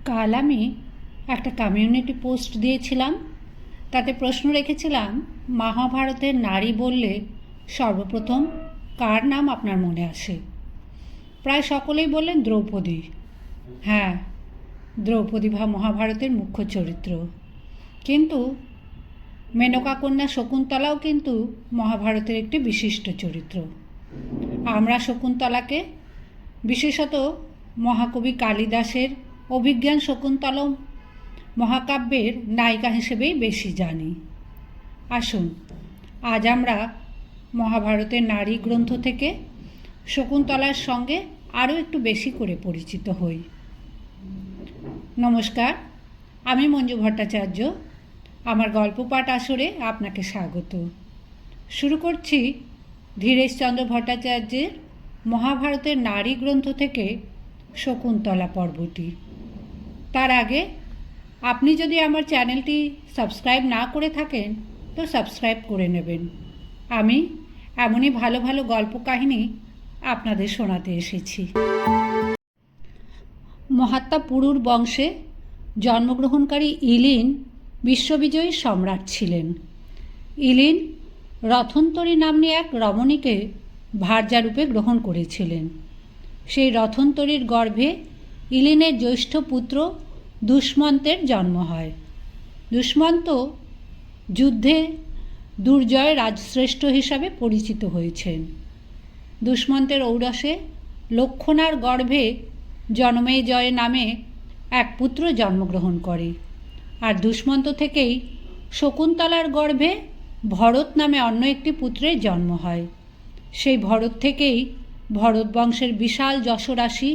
কাল আমি একটা কমিউনিটি পোস্ট দিয়েছিলাম, তাতে প্রশ্ন রেখেছিলাম মহাভারতের নারী বললে সর্বপ্রথম কার নাম আপনার মনে আসে। প্রায় সকলেই বললেন দ্রৌপদী। হ্যাঁ, দ্রৌপদী মহাভারতের মুখ্য চরিত্র, কিন্তু মেনকা কন্যা শকুন্তলাও কিন্তু মহাভারতের একটি বিশিষ্ট চরিত্র। আমরা শকুন্তলাকে বিশেষত মহাকবি কালিদাসের অভিজ্ঞান শকুন্তলম মহাকাব্যের নায়িকা হিসেবেই বেশি জানি। আসুন আজ আমরা মহাভারতের নারী গ্রন্থ থেকে শকুন্তলার সঙ্গে আরও একটু বেশি করে পরিচিত হই। নমস্কার, আমি মঞ্জু ভট্টাচার্য। আমার গল্প পাঠ আসরে আপনাকে স্বাগত। শুরু করছি ধীরেশচন্দ্র ভট্টাচার্যের মহাভারতের নারী গ্রন্থ থেকে শকুন্তলা পর্বটি। তার আগে আপনি যদি আমার চ্যানেলটি সাবস্ক্রাইব না করে থাকেন তো সাবস্ক্রাইব করে নেবেন। আমি এমনই ভালো ভালো গল্প কাহিনী আপনাদের শোনাতে এসেছি। মহাত্মা পুরুর বংশে জন্মগ্রহণকারী ইলিন বিশ্ববিজয়ী সম্রাট ছিলেন। ইলিন রথন্তরী নাম্নী এক রমণীকে ভার্যারূপে গ্রহণ করেছিলেন। সেই রথন্তরীর গর্ভে ইলিনের জ্যৈষ্ঠ পুত্র দুষ্মন্তের জন্ম হয়। দুষ্মন্ত যুদ্ধে দুর্জয় রাজশ্রেষ্ঠ হিসাবে পরিচিত হয়েছেন। দুষ্মন্তের ঔরসে লক্ষণার গর্ভে জনমেজয় নামে এক পুত্র জন্মগ্রহণ করে, আর দুষ্মন্ত থেকেই শকুন্তলার গর্ভে ভরত নামে অন্য একটি পুত্রের জন্ম হয়। সেই ভরত থেকেই ভরত বংশের বিশাল যশরাশি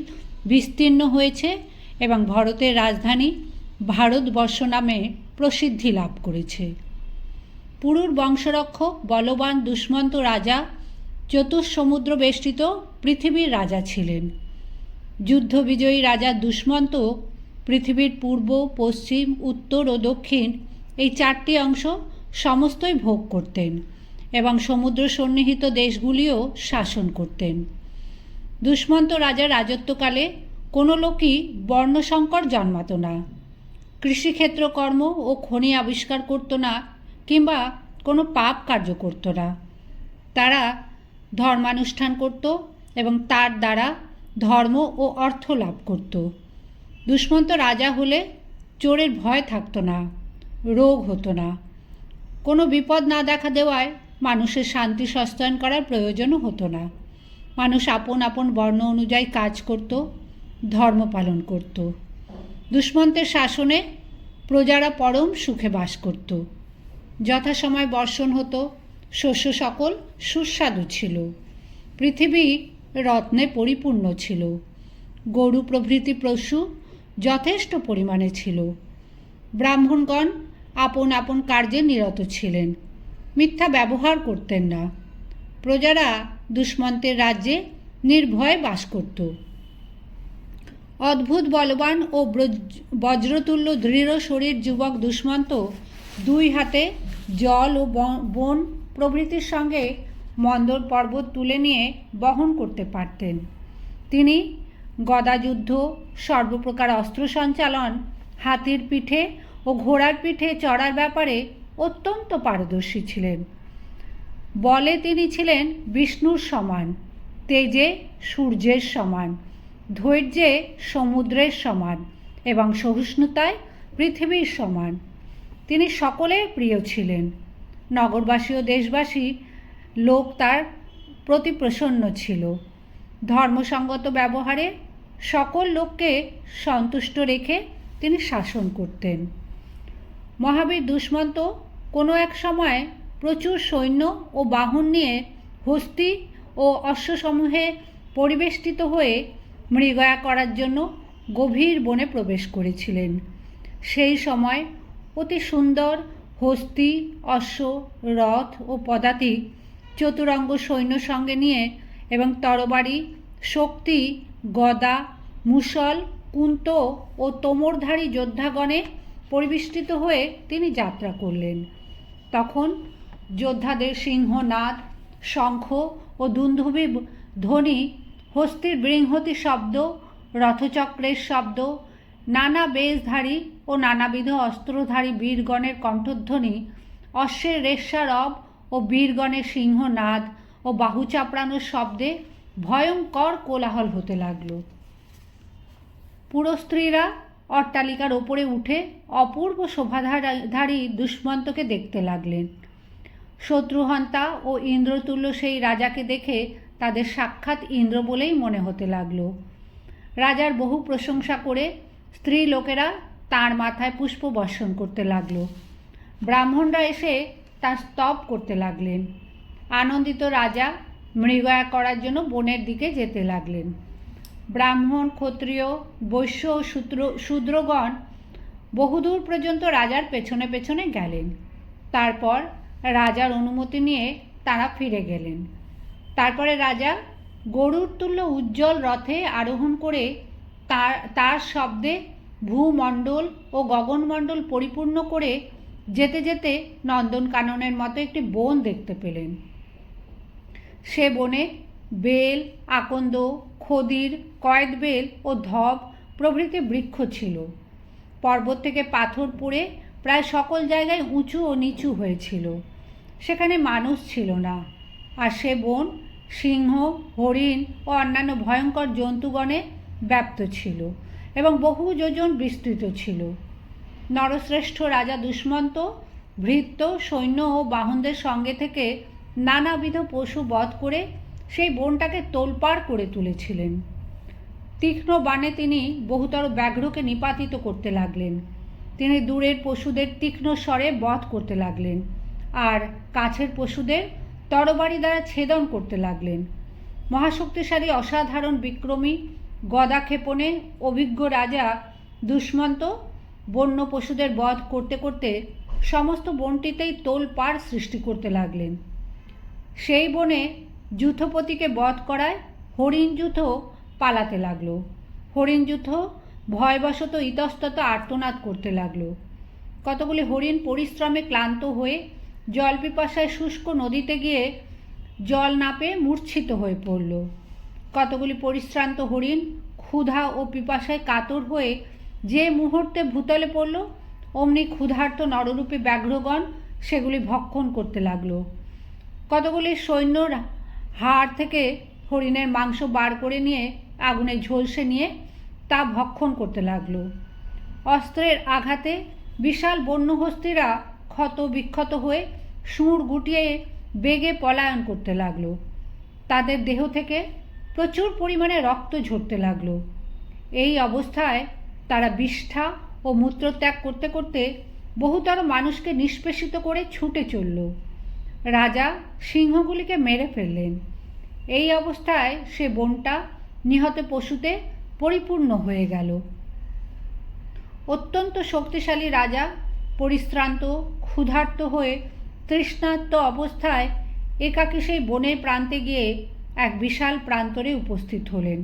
বিস্তীর্ণ হয়েছে এবং ভরতের রাজধানী ভারতবর্ষ নামে প্রসিদ্ধি লাভ করেছে। পুরুর বংশরক্ষক বলবান দুষ্মন্ত রাজা চতুর্সমুদ্র বেষ্টিত পৃথিবীর রাজা ছিলেন। যুদ্ধবিজয়ী রাজা দুষ্মন্ত পৃথিবীর পূর্ব, পশ্চিম, উত্তর ও দক্ষিণ এই চারটি অংশ সমস্তই ভোগ করতেন এবং সমুদ্র সন্নিহিত দেশগুলিও শাসন করতেন। দুষ্মন্ত রাজার রাজত্বকালে কোনো লোকই বর্ণসংকর জন্মাত না, কৃষিক্ষেত্র কর্ম ও খনি আবিষ্কার করত না, কিংবা কোনো পাপ কার্য করত না। তারা ধর্মানুষ্ঠান করত এবং তার দ্বারা ধর্ম ও অর্থ লাভ করত। দুষ্মন্ত রাজা হলে চোরের ভয় থাকতো না, রোগ হতো না, কোনো বিপদ না দেখা দেওয়ায় মানুষের শান্তি সস্তায়ন করার প্রয়োজনও হতো না। মানুষ আপন আপন বর্ণ অনুযায়ী কাজ করত, ধর্ম পালন করত। দুষ্মন্তের শাসনে প্রজারা পরম সুখে বাস করত। যথাসময় বর্ষণ হতো, শস্য সকল সুস্বাদু ছিল, পৃথিবী রত্নে পরিপূর্ণ ছিল, গরু প্রভৃতি পশু যথেষ্ট পরিমাণে ছিল। ব্রাহ্মণগণ আপন আপন কার্যে নিরত ছিলেন, মিথ্যা ব্যবহার করতেন না। প্রজারা দুষ্মন্তের রাজ্যে নির্ভয়ে বাস করত। অদ্ভুত বলবান ও বজ্রতুল্য দৃঢ় শরীর যুবক দুষ্মন্ত দুই হাতে জল ও বন প্রভৃতির সঙ্গে মন্দর পর্বত তুলে নিয়ে বহন করতে পারতেন। তিনি গদাযুদ্ধ, সর্বপ্রকার অস্ত্র সঞ্চালন, হাতির পিঠে ও ঘোড়ার পিঠে চড়ার ব্যাপারে অত্যন্ত পারদর্শী ছিলেন। বলে তিনি ছিলেন বিষ্ণুর সমান, তেজে সূর্যের সমান, ধৈর্যে সমুদ্রের সমান এবং সহিষ্ণুতায় পৃথিবীর সমান। তিনি সকলের প্রিয় ছিলেন। নগরবাসী ও দেশবাসী লোক তার প্রতি প্রসন্ন ছিল। ধর্মসঙ্গত ব্যবহারে সকল লোককে সন্তুষ্ট রেখে তিনি শাসন করতেন। মহাবীর দুষ্মন্ত কোনো এক সময় প্রচুর সৈন্য ও বাহন নিয়ে হস্তি ও অশ্বসমূহে পরিবেষ্টিত হয়ে মৃগয়া করার জন্য গভীর বনে প্রবেশ করেছিলেন। সেই সময় অতি সুন্দর হস্তি, অশ্ব, রথ ও পদাতিক চতুরঙ্গ সৈন্য সঙ্গে নিয়ে এবং তরবারি, শক্তি, গদা, মুসল, কুন্ত ও তোমরধারী যোদ্ধাগণে পরিবেষ্টিত হয়ে তিনি যাত্রা করলেন। তখন যোদ্ধাদের সিংহনাদ, শঙ্খ ও দুন্দুভি ধ্বনি, হস্তির বৃংহতি শব্দ, রথচক্রের শব্দ নানা বেশধারী ও নানাবিধ অস্ত্রধারী বীরগণের কণ্ঠধ্বনি, অশ্বের রেস্যারব ও বীরগণের সিংহনাদ ও বাহু চাপড়ানোর শব্দে ভয়ঙ্কর কোলাহল হতে লাগল। পুরস্ত্রীরা অট্টালিকার ওপরে উঠে অপূর্ব শোভাধারী দুষ্মন্তকে দেখতে লাগলেন। শত্রুহন্তা ও ইন্দ্রতুল্য সেই রাজাকে দেখে তাদের সাক্ষাৎ ইন্দ্র বলেই মনে হতে লাগল। রাজার বহু প্রশংসা করে স্ত্রী লোকেরা তাঁর মাথায় পুষ্প বর্ষণ করতে লাগলো। ব্রাহ্মণরা এসে তার স্তব করতে লাগলেন। আনন্দিত রাজা মৃগয়া করার জন্য বনের দিকে যেতে লাগলেন। ব্রাহ্মণ, ক্ষত্রিয়, বৈশ্য ও শূদ্রগণ বহুদূর পর্যন্ত রাজার পেছনে পেছনে গেলেন। তারপর রাজার অনুমতি নিয়ে তারা ফিরে গেলেন। তারপরে রাজা গরুর তুল্য উজ্জ্বল রথে আরোহণ করে তার শব্দে ভূমণ্ডল ও গগনমণ্ডল পরিপূর্ণ করে যেতে যেতে নন্দনকাননের মতো একটি বন দেখতে পেলেন। সে বনে বেল, আকন্দ, খদির, কয়েদবেল ও ধব প্রভৃতি বৃক্ষ ছিল। পর্বত থেকে পাথর পড়ে প্রায় সকল জায়গায় উঁচু ও নিচু হয়েছিল। সেখানে মানুষ ছিল না। আর সে বন সিংহ, হরিণ ও অন্যান্য ভয়ঙ্কর জন্তুগণে ব্যাপ্ত ছিল এবং বহু যোজন বিস্তৃত ছিল। নরশ্রেষ্ঠ রাজা দুষ্মন্ত ভৃত্য, সৈন্য ও বাহনদের সঙ্গে থেকে নানাবিধ পশু বধ করে সেই বনটাকে তোলপাড় করে তুলেছিলেন। তীক্ষ্ণ বাণে তিনি বহুতর ব্যাঘ্রকে নিপাতিত করতে লাগলেন। তিনি দূরের পশুদের তীক্ষ্ণ স্বরে বধ করতে লাগলেন আর কাছের পশুদের তরবারি দ্বারা ছেদন করতে লাগলেন। মহাশক্তিশালী অসাধারণ বিক্রমী গদা ক্ষেপণে অভিজ্ঞ রাজা দুষ্মন্ত বন্য পশুদের বধ করতে করতে সমস্ত বনটিতেই তোলপাড় সৃষ্টি করতে লাগলেন। সেই বনে যূথপতিকে বধ করায় হরিণযূথ পালাতে লাগলো। হরিণযূথ ভয়বশত ইতস্তত আর্তনাদ করতে লাগলো। কতগুলি হরিণ পরিশ্রমে ক্লান্ত হয়ে জল পিপাসায় শুষ্ক নদীতে গিয়ে জল না পেয়ে মূর্ছিত হয়ে পড়ল। কতগুলি পরিশ্রান্ত হরিণ ক্ষুধা ও পিপাসায় কাতর হয়ে যে মুহূর্তে ভূতলে পড়ল, অমনি ক্ষুধার্ত নররূপী ব্যাঘ্রগণ সেগুলি ভক্ষণ করতে লাগলো। কতগুলি সৈন্যর হাড় থেকে হরিণের মাংস বার করে নিয়ে আগুনে ঝলসে নিয়ে তা ভক্ষণ করতে লাগলো। অস্ত্রের আঘাতে বিশাল বন্যহস্তিরা ক্ষত বিক্ষত হয়ে সুর গুটিয়ে বেগে পলায়ন করতে লাগলো। তাদের দেহ থেকে প্রচুর পরিমাণে রক্ত ঝরতে লাগলো। এই অবস্থায় তারা বিষ্ঠা ও মূত্রত্যাগ করতে করতে বহুতর মানুষকে নিষ্পেষিত করে ছুটে চলল। রাজা সিংহগুলিকে মেরে ফেললেন। এই অবস্থায় সে বনটা নিহত পশুতে পরিপূর্ণ হয়ে গেল। অত্যন্ত শক্তিশালী রাজা পরিশ্রান্ত, ক্ষুধার্ত হয়ে তৃষ্ণার্ত অবস্থায় একাকী সেই বনের প্রান্তে গিয়ে এক বিশাল প্রান্তরে উপস্থিত হলেন।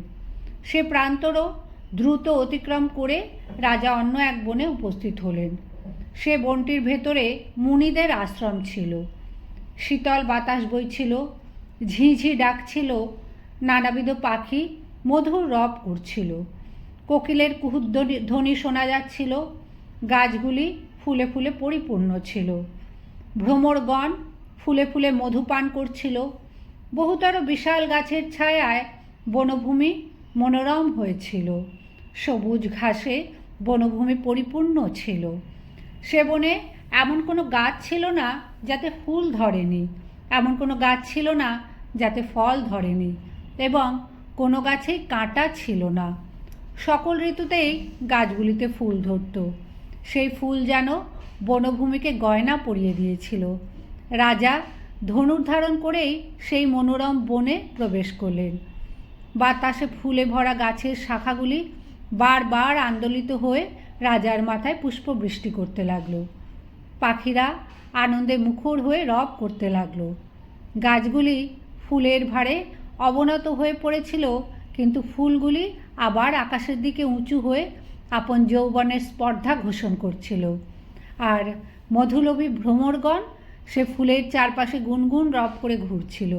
সে প্রান্তরও দ্রুত অতিক্রম করে রাজা অন্য এক বনে উপস্থিত হলেন। সে বনটির ভেতরে মুনিদের আশ্রম ছিল। শীতল বাতাস বইছিল, ঝিঝি ডাকছিল, নানাবিধ পাখি মধুর রব করছিল, কোকিলের কুহুধ্বনি শোনা যাচ্ছিল, গাছগুলি ফুলে ফুলে পরিপূর্ণ ছিল, ভ্রমরগণ ফুলে ফুলে মধুপান করছিল। বহুতর বিশাল গাছের ছায়ায় বনভূমি মনোরম হয়েছিল। সবুজ ঘাসে বনভূমি পরিপূর্ণ ছিল। সে বনে এমন কোনো গাছ ছিল না যাতে ফুল ধরেনি, এমন কোনো গাছ ছিল না যাতে ফল ধরেনি, এবং কোনো গাছেই কাঁটা ছিল না। সকল ঋতুতেই গাছগুলিতে ফুল ধরত। সেই ফুল যেন বনভূমিকে গয়না পরিয়ে দিয়েছিল। রাজা ধনুর্ধারণ করেই সেই মনোরম বনে প্রবেশ করলেন। বাতাসে ফুলে ভরা গাছের শাখাগুলি বারবার আন্দোলিত হয়ে রাজার মাথায় পুষ্পবৃষ্টি করতে লাগলো। পাখিরা আনন্দে মুখর হয়ে রব করতে লাগলো। গাছগুলি ফুলের ভারে অবনত হয়ে পড়েছিল, কিন্তু ফুলগুলি আবার আকাশের দিকে উঁচু হয়ে আপন যৌবনের স্পর্ধা ঘোষণ করছিল। আর মধুলোভী ভ্রমরগণ সে ফুলের চারপাশে গুনগুন রব করে ঘুরছিল।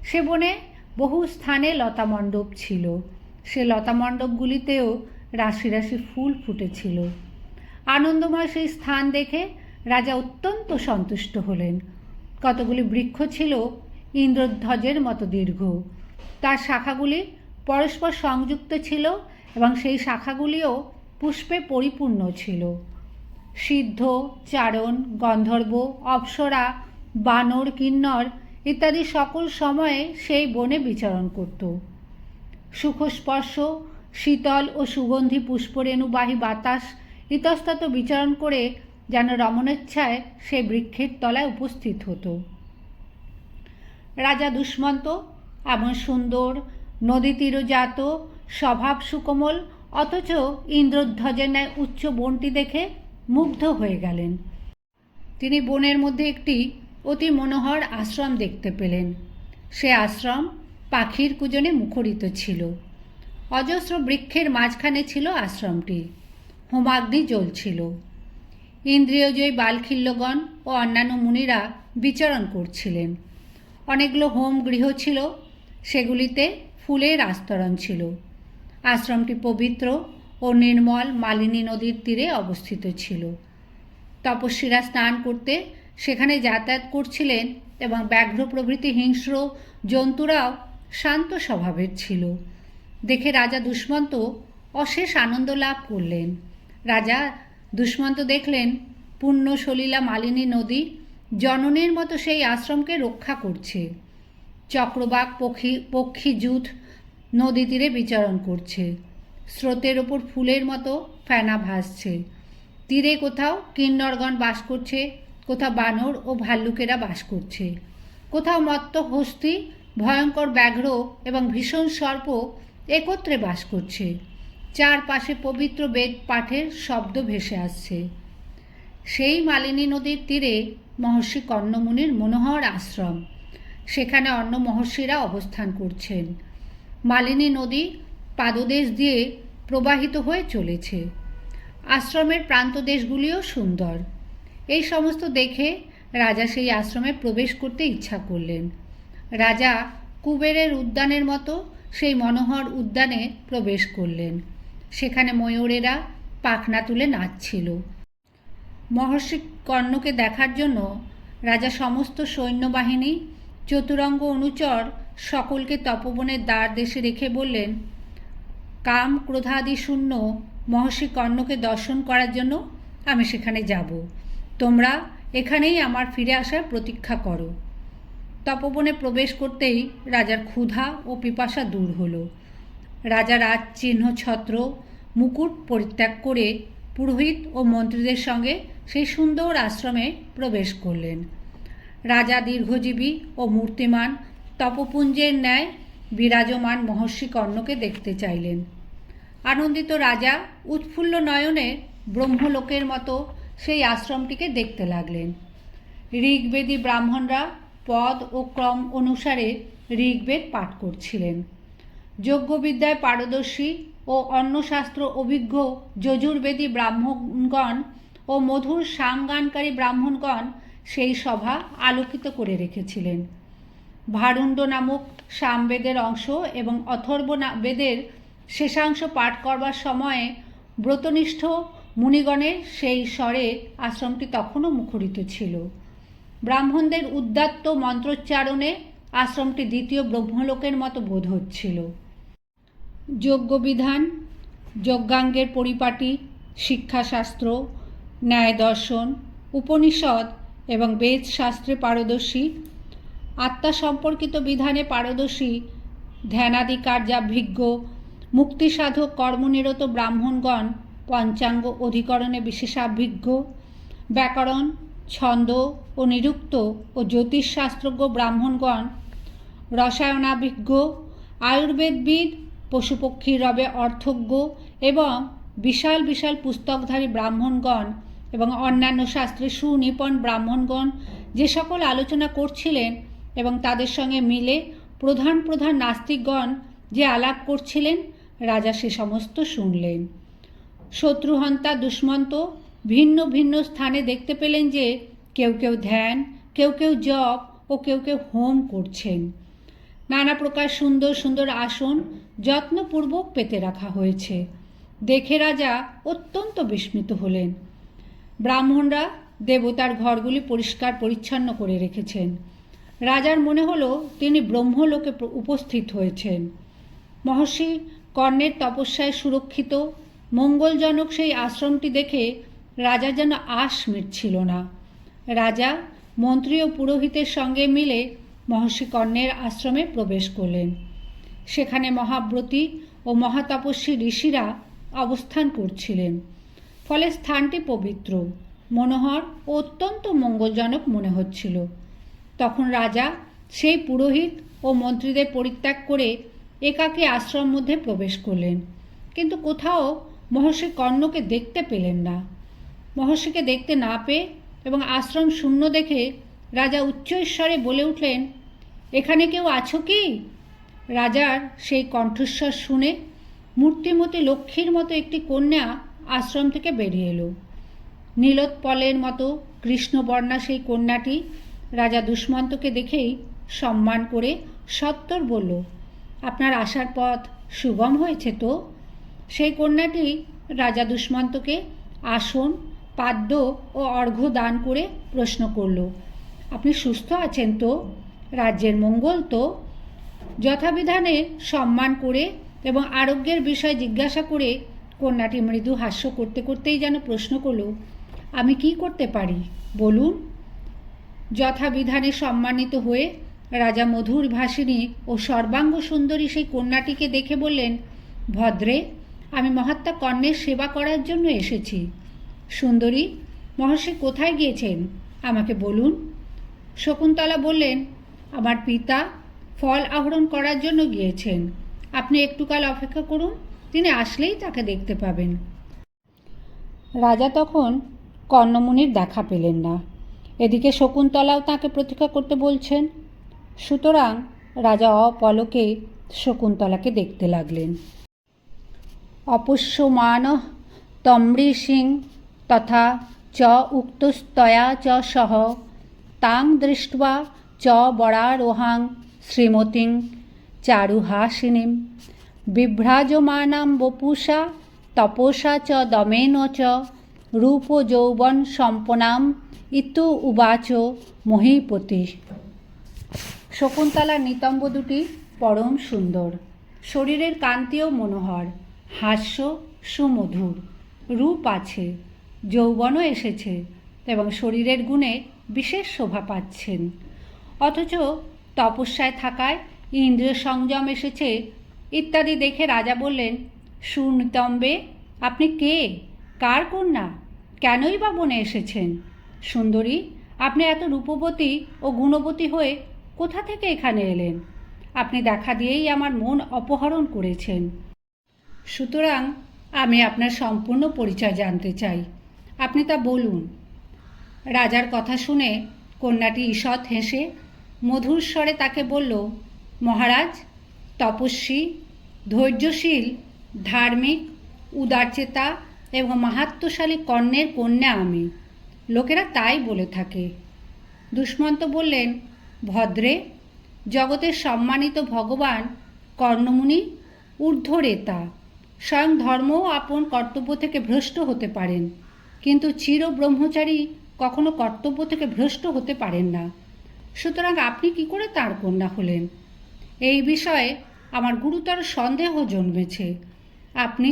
সে বনে বহু স্থানে লতামণ্ডপ ছিল। সে লতামণ্ডপগুলিতেও রাশি রাশি ফুল ফুটেছিল। আনন্দময় সেই স্থান দেখে রাজা অত্যন্ত সন্তুষ্ট হলেন। কতগুলি বৃক্ষ ছিল ইন্দ্রধ্বজের মতো দীর্ঘ, তার শাখাগুলি পরস্পর সংযুক্ত ছিল এবং সেই শাখাগুলিও পুষ্পে পরিপূর্ণ ছিল। সিদ্ধ, চারণ, গন্ধর্ব, অপ্সরা, বানর, কিন্নর ইত্যাদি সকল সময়ে সেই বনে বিচরণ করত। সুখস্পর্শ, শীতল ও সুগন্ধি পুষ্পরেণুবাহী বাতাস ইতস্তত বিচরণ করে যেন রমণেচ্ছায় সেই বৃক্ষের তলায় উপস্থিত হতো। রাজা দুষ্মন্ত এমন সুন্দর নদী তীরজাত স্বভাব সুকোমল অথচ ইন্দ্রধ্বজের ন্যায় উচ্চ বনটি দেখে মুগ্ধ হয়ে গেলেন। তিনি বনের মধ্যে একটি অতি মনোহর আশ্রম দেখতে পেলেন। সে আশ্রম পাখির কূজনে মুখরিত ছিল। অজস্র বৃক্ষের মাঝখানে ছিল আশ্রমটি। হোমাগ্নি জ্বলছিল। ইন্দ্রিয়জয়ী বালখিল্যগণ ও অন্যান্য মুনিরা বিচরণ করছিলেন। অনেকগুলো হোম গৃহ ছিল, সেগুলিতে ফুলের আস্তরণ ছিল। আশ্রমটি পবিত্র ও নির্মল মালিনী নদীর তীরে অবস্থিত ছিল। তপস্বীরা স্নান করতে সেখানে যাতায়াত করছিলেন এবং ব্যাঘ্র প্রভৃতি হিংস্র জন্তুরাও শান্ত স্বভাবের ছিল। দেখে রাজা দুষ্মন্ত অশেষ আনন্দ লাভ করলেন। রাজা দুষ্মন্ত দেখলেন পুণ্য সলিলা মালিনী নদী জননীর মতো সেই আশ্রমকে রক্ষা করছে। চক্রবাক পক্ষী জুথ নদী তীরে বিচরণ করছে। স্রোতের ওপর ফুলের মতো ফেনা ভাসছে। তীরে কোথাও কিন্নরগণ বাস করছে, কোথাও বানর ও ভাল্লুকেরা বাস করছে, কোথাও মত্ত হস্তি, ভয়ঙ্কর ব্যাঘ্র এবং ভীষণ সর্প একত্রে বাস করছে। চারপাশে পবিত্র বেদ পাঠের শব্দ ভেসে আসছে। সেই মালিনী নদীর তীরে মহর্ষি কর্ণমুনির মনোহর আশ্রম। সেখানে অন্য মহর্ষিরা অবস্থান করছেন। মালিনী নদী পাদদেশ দিয়ে প্রবাহিত হয়ে চলেছে। আশ্রমের প্রান্তদেশগুলিও সুন্দর। এই সমস্ত দেখে রাজা সেই আশ্রমে প্রবেশ করতে ইচ্ছা করলেন। রাজা কুবেরের উদ্যানের মতো সেই মনোহর উদ্যানে প্রবেশ করলেন। সেখানে ময়ূরেরা পাখনা তুলে নাচছিল। মহর্ষি কর্ণকে দেখার জন্য রাজা সমস্ত সৈন্যবাহিনী, চতুরঙ্গ অনুচর সকলকে তপবনের দ্বার দেশে রেখে বললেন, কাম ক্রোধাদি শূন্য মহর্ষি কর্ণকে দর্শন করার জন্য আমি সেখানে যাব। তোমরা এখানেই আমার ফিরে আসার প্রতীক্ষা করো। তপবনে প্রবেশ করতেই রাজার ক্ষুধা ও পিপাসা দূর হলো। রাজা রাজচিহ্ন ছত্র মুকুট পরিত্যাগ করে পুরোহিত ও মন্ত্রীদের সঙ্গে সেই সুন্দর আশ্রমে প্রবেশ করলেন। রাজা দীর্ঘজীবী ও মূর্তিমান তপপুঞ্জের ন্যায় বিরাজমান মহর্ষি কর্ণকে দেখতে চাইলেন। আনন্দিত রাজা উৎফুল্ল নয়নে ব্রহ্মলোকের মতো সেই আশ্রমটিকে দেখতে লাগলেন। ঋগ্বেদী ব্রাহ্মণরা পদ ও ক্রম অনুসারে ঋগ্বেদ পাঠ করছিলেন। যজ্ঞবিদ্যায় পারদর্শী ও অন্নশাস্ত্র অভিজ্ঞ যজুর্বেদী ব্রাহ্মণগণ ও মধুর সামগানকারী ব্রাহ্মণগণ সেই সভা আলোকিত করে রেখেছিলেন। ভারুণ্ড নামক সামবেদের অংশ এবং অথর্ব বেদের শেষাংশ পাঠ করবার সময়ে ব্রতনিষ্ঠ মুনিগণের সেই স্বরে আশ্রমটি তখনও মুখরিত ছিল। ব্রাহ্মণদের উদ্দাত্ত মন্ত্রোচ্চারণে আশ্রমটি দ্বিতীয় ব্রহ্মলোকের মতো বোধ হচ্ছিল। যজ্ঞবিধান, যজ্ঞাঙ্গের পরিপাটি, শিক্ষাশাস্ত্র, ন্যায় দর্শন, উপনিষদ এবং বেদ শাস্ত্রে পারদর্শী, আত্মা সম্পর্কিত বিধানে পারদর্শী, ধ্যানাদি কার্যাভিজ্ঞ, মুক্তিসাধক কর্মনিরত ব্রাহ্মণগণ পঞ্চাঙ্গ অধিকরণে বিশেষাভিজ্ঞ, ব্যাকরণ, ছন্দ ও নিরুক্ত ও জ্যোতিষশাস্ত্রজ্ঞ ব্রাহ্মণগণ রসায়নাভিজ্ঞ, আয়ুর্বেদবিদ, পশুপক্ষীর রবে অর্থজ্ঞ এবং বিশাল বিশাল পুস্তকধারী ব্রাহ্মণগণ এবং অন্যান্য শাস্ত্রে সুনিপুণ ব্রাহ্মণগণ যে সকল আলোচনা করছিলেন এবং তাদের সঙ্গে মিলে প্রধান প্রধান নাস্তিকগণ যে আলাপ করছিলেন, রাজা সে সমস্ত শুনলেন। শত্রুহন্তা দুষ্মন্ত ভিন্ন ভিন্ন স্থানে দেখতে পেলেন যে কেউ কেউ ধ্যান, কেউ কেউ জপ ও কেউ কেউ হোম করছেন। নানা প্রকার সুন্দর সুন্দর আসন যত্নপূর্বক পেতে রাখা হয়েছে। দেখে রাজা অত্যন্ত বিস্মিত হলেন। ব্রাহ্মণরা দেবতার ঘরগুলি পরিষ্কার পরিচ্ছন্ন করে রেখেছেন। রাজার মনে হলো তিনি ব্রহ্মলোকে উপস্থিত হয়েছেন। মহর্ষি কর্ণের তপস্যায় সুরক্ষিত মঙ্গলজনক সেই আশ্রমটি দেখে রাজা যেন আশ মিটছিল না। রাজা মন্ত্রী ও পুরোহিতের সঙ্গে মিলে মহর্ষি কর্ণের আশ্রমে প্রবেশ করলেন। সেখানে মহাব্রতী ও মহাতপস্বী ঋষিরা অবস্থান করছিলেন। ফলে স্থানটি পবিত্র, মনোহর ও অত্যন্ত মঙ্গলজনক মনে হচ্ছিল। তখন রাজা সেই পুরোহিত ও মন্ত্রীদের পরিত্যাগ করে একাকী আশ্রম মধ্যে প্রবেশ করলেন, কিন্তু কোথাও মহর্ষি কর্ণকে দেখতে পেলেন না। মহর্ষিকে দেখতে না পেয়ে এবং আশ্রম শূন্য দেখে রাজা উচ্চস্বরে বলে উঠলেন, এখানে কেউ আছো কি? রাজার সেই কণ্ঠস্বর শুনে মূর্তিমতী লক্ষ্মীর মতো একটি কন্যা আশ্রম থেকে বেরিয়ে এলো। নীলোৎপলের মতো কৃষ্ণবর্ণা সেই কন্যাটি রাজা দুষ্মন্তকে দেখেই সম্মান করে সত্বর বলল, আপনার আসার পথ সুগম হয়েছে তো? সেই কন্যাটি রাজা দুষ্মন্তকে আসন, পাদ্য ও অর্ঘ্য দান করে প্রশ্ন করল, আপনি সুস্থ আছেন তো? রাজ্যের মঙ্গল তো? যথাবিধানে সম্মান করে এবং আরোগ্যের বিষয় জিজ্ঞাসা করে কন্যাটি মৃদু হাস্য করতে করতেই যেন প্রশ্ন করল, আমি কি করতে পারি বলুন? যথাবিধানে সম্মানিত হয়ে রাজা মধুর ভাষিণী ও সর্বাঙ্গ সুন্দরী সেই কন্যাটিকে দেখে বললেন, ভদ্রে, আমি মহাত্মা কর্ণের সেবা করার জন্য এসেছি। সুন্দরী, মহর্ষি কোথায় গিয়েছেন আমাকে বলুন। শকুন্তলা বললেন, আমার পিতা ফল আহরণ করার জন্য গিয়েছেন। আপনি একটুকাল অপেক্ষা করুন, তিনি আসলেই তাকে দেখতে পাবেন। রাজা তখন কর্ণমুনির দেখা পেলেন না। এদিকে শকুন্তলাও তাকে প্রতীক্ষা করতে বলছেন। সুতরাং রাজা অপলকে শকুন্তলাকে দেখতে লাগলেন। অপুষ্যমান তমৃষিং তথা চ উক্তস্তয়া চ সহ তাং দৃष्ट्वा চ বরারোহাং শ্রীমতীং চারুহাসিনীম বিভ্রাজমানাং বপুষা তপসা চ দমেন চ রূপ যৌবন সম্পন্নাম ইতু উবাচ মহীপতি। শকুন্তলার নিতম্ব দুটি পরম সুন্দর, শরীরের কান্তিও মনোহর, হাস্য সুমধুর, রূপ আছে, যৌবনও এসেছে এবং শরীরের গুণে বিশেষ শোভা পাচ্ছেন। অথচ তপস্যায় থাকায় ইন্দ্রিয় সংযম এসেছে ইত্যাদি দেখে রাজা বললেন, সুনিতম্বে, আপনি কে? কার কন্যা? কেনই বা বনে এসেছেন? সুন্দরী, আপনি এত রূপবতী ও গুণবতী হয়ে কোথা থেকে এখানে এলেন? আপনি দেখা দিয়েই আমার মন অপহরণ করেছেন। সুতরাং আমি আপনার সম্পূর্ণ পরিচয় জানতে চাই, আপনি তা বলুন। রাজার কথা শুনে কন্যাটি ঈষৎ হেসে মধুর স্বরে তাকে বলল, মহারাজ, তপস্বী, ধৈর্যশীল, ধার্মিক, উদারচেতা এবং মাহাত্ম্যশালী কর্ণের কন্যা আমি। লোকেরা তাই বলে থাকে। দুষ্মন্ত বললেন, ভদ্রে, জগতের সম্মানিত ভগবান কর্ণমুনি ঊর্ধ্বরেতা, স্বয়ং ধর্মও আপন কর্তব্য থেকে ভ্রষ্ট হতে পারেন, কিন্তু চির ব্রহ্মচারী কখনো কর্তব্য থেকে ভ্রষ্ট হতে পারেন না। সুতরাং আপনি কি করে তাঁর কন্যা হলেন? এই বিষয়ে আমার গুরুতর সন্দেহ জন্মেছে। আপনি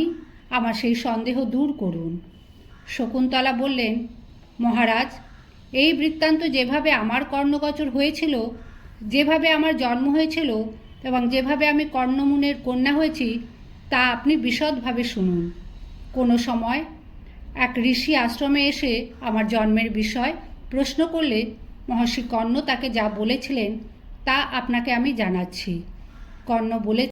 আমার সেই সন্দেহ দূর করুন। শকুন্তলা বললেন, মহারাজ, এই বৃত্তান্ত যেভাবে আমার কর্ণগোচর হয়েছিল, যেভাবে আমার জন্ম হয়েছিল এবং যেভাবে আমি কর্ণমুনির কন্যা হয়েছি, তা আপনি বিশদভাবে শুনুন। কোনো সময় এক ঋষি আশ্রমে এসে আমার জন্মের বিষয় প্রশ্ন করলে মহর্ষি কর্ণ তাকে যা বলেছিলেন তা আপনাকে আমি জানাচ্ছি। কর্ণ বলে